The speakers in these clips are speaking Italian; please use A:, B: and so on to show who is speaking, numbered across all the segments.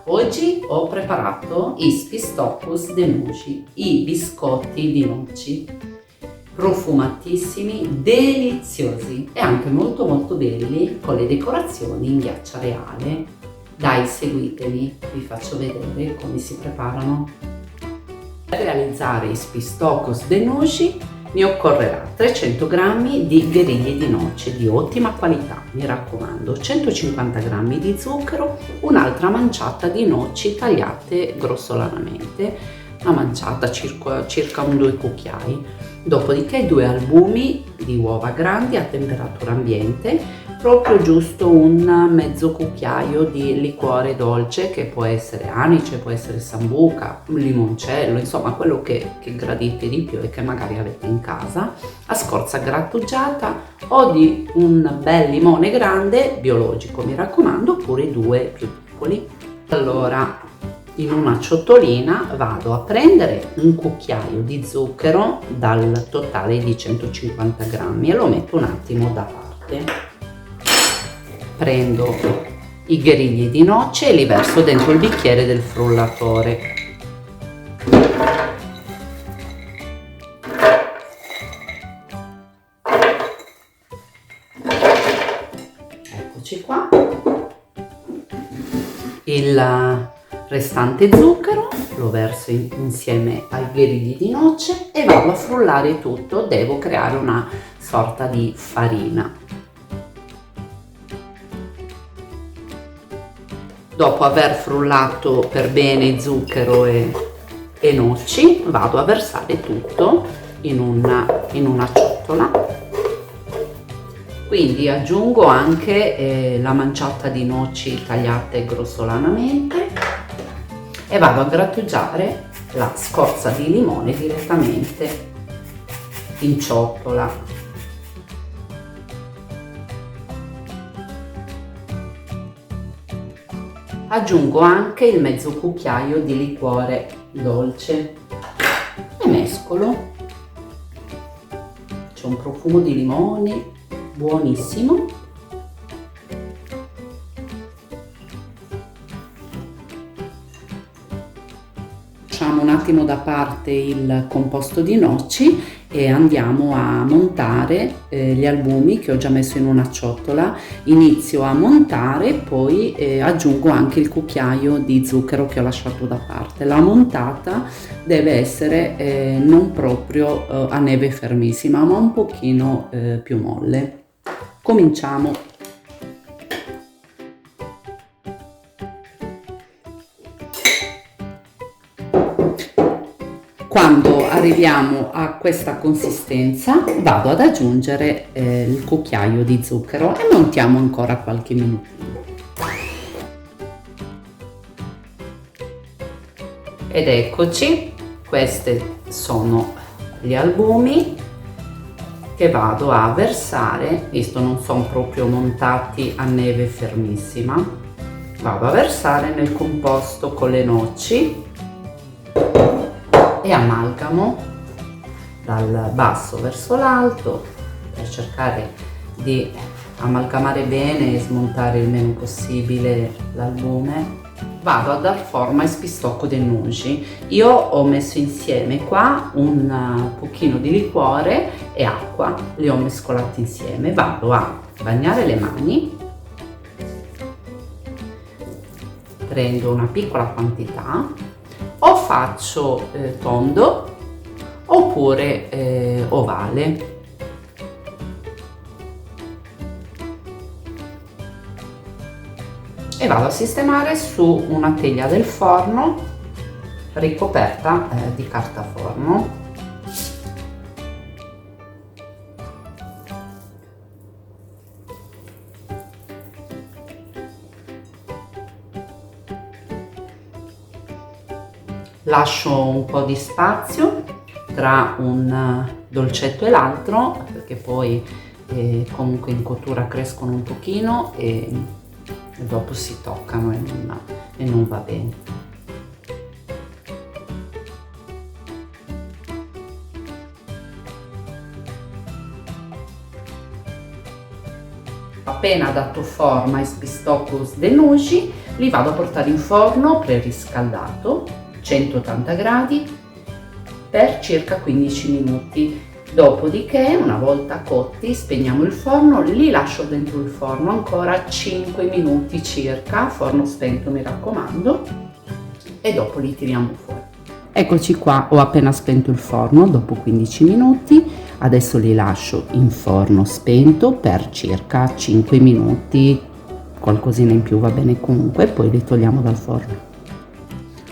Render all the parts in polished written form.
A: Oggi ho preparato i Spistocus de noci, i biscotti di noci, profumatissimi, deliziosi e anche molto belli con le decorazioni in ghiaccia reale. Dai, seguitemi, vi faccio vedere come si preparano. Per realizzare i Spistocus de noci mi occorrerà 300 g di gherigli di noce di ottima qualità, mi raccomando, 150 g di zucchero, un'altra manciata di noci tagliate grossolanamente, una manciata circa un 2 cucchiai, dopodiché 2 albumi di uova grandi a temperatura ambiente, proprio giusto un mezzo cucchiaio di liquore dolce che può essere anice, può essere sambuca, limoncello, insomma quello che gradite di più e che magari avete in casa, a scorza grattugiata o di un bel limone grande, biologico mi raccomando, oppure 2 più piccoli. Allora, in una ciotolina vado a prendere un cucchiaio di zucchero dal totale di 150 g e lo metto un attimo da parte. Prendo i gherigli di noce e li verso dentro il bicchiere del frullatore. Eccoci qua. Il restante zucchero lo verso insieme ai gherigli di noce e vado a frullare tutto. Devo creare una sorta di farina. Dopo aver frullato per bene zucchero e noci, vado a versare tutto in una ciotola. Quindi aggiungo anche la manciata di noci tagliate grossolanamente e vado a grattugiare la scorza di limone direttamente in ciotola. Aggiungo anche il mezzo cucchiaio di liquore dolce e mescolo. C'è un profumo di limone buonissimo. Lasciamo un attimo da parte il composto di noci e andiamo a montare gli albumi che ho già messo in una ciotola. Inizio a montare, poi aggiungo anche il cucchiaio di zucchero che ho lasciato da parte. La montata deve essere non proprio a neve fermissima, ma un pochino più molle. Cominciamo. Quando arriviamo a questa consistenza vado ad aggiungere il cucchiaio di zucchero e montiamo ancora qualche minutino. Ed eccoci, questi sono gli albumi che vado a versare, visto non sono proprio montati a neve fermissima, vado a versare nel composto con le noci e amalgamo dal basso verso l'alto per cercare di amalgamare bene e smontare il meno possibile l'albume. Vado a dar forma ai Spistocco de noci. Io ho messo insieme qua un pochino di liquore e acqua, li ho mescolati insieme. Vado a bagnare le mani, prendo una piccola quantità, o faccio tondo oppure ovale. E vado a sistemare su una teglia del forno ricoperta di carta forno. Lascio un po' di spazio tra un dolcetto e l'altro, perché poi comunque in cottura crescono un pochino e dopo si toccano e non va bene. Appena dato forma ai Spistocus de noci, Li vado a portare in forno preriscaldato, 180 gradi, per circa 15 minuti. Dopodiché, una volta cotti, spegniamo il forno, li lascio dentro il forno ancora 5 minuti circa, forno spento mi raccomando, e dopo li tiriamo fuori. Eccoci qua, ho appena spento il forno dopo 15 minuti, adesso li lascio in forno spento per circa 5 minuti, qualcosina in più va bene comunque, poi li togliamo dal forno.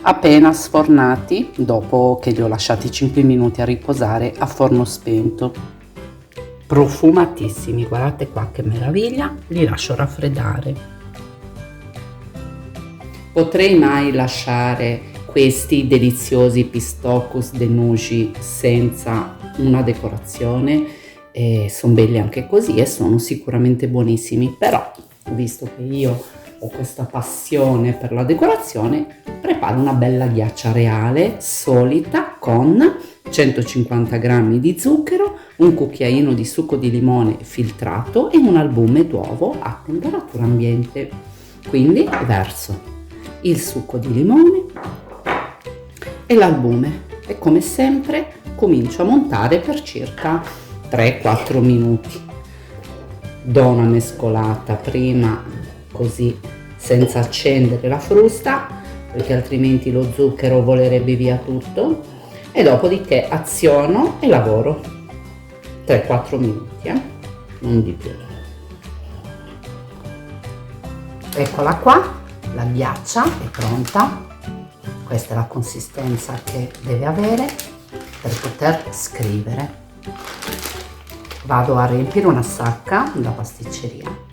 A: Appena sfornati, dopo che li ho lasciati 5 minuti a riposare a forno spento, profumatissimi, guardate qua che meraviglia, li lascio raffreddare. Potrei mai lasciare questi deliziosi pistocus de nuci senza una decorazione? Sono belli anche così e sono sicuramente buonissimi, però visto che io ho questa passione per la decorazione, preparo una bella ghiaccia reale solita con 150 g di zucchero, un cucchiaino di succo di limone filtrato e un albume d'uovo a temperatura ambiente. Quindi verso il succo di limone e l'albume e come sempre comincio a montare per circa 3-4 minuti. Do una mescolata prima così senza accendere la frusta perché altrimenti lo zucchero volerebbe via tutto, e dopodiché aziono e lavoro 3-4 minuti, non di più. Eccola qua, la ghiaccia è pronta. Questa è la consistenza che deve avere per poter scrivere. Vado a riempire una sacca da pasticceria.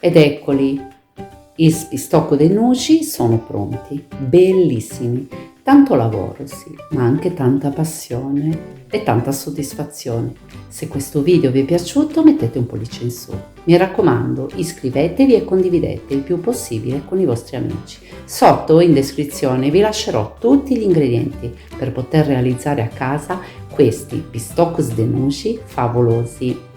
A: Ed eccoli, i pistocco de noci sono pronti, bellissimi, tanto lavoro sì, ma anche tanta passione e tanta soddisfazione. Se questo video vi è piaciuto mettete un pollice in su, mi raccomando iscrivetevi e condividete il più possibile con i vostri amici. Sotto in descrizione vi lascerò tutti gli ingredienti per poter realizzare a casa questi pistocchi de noci favolosi.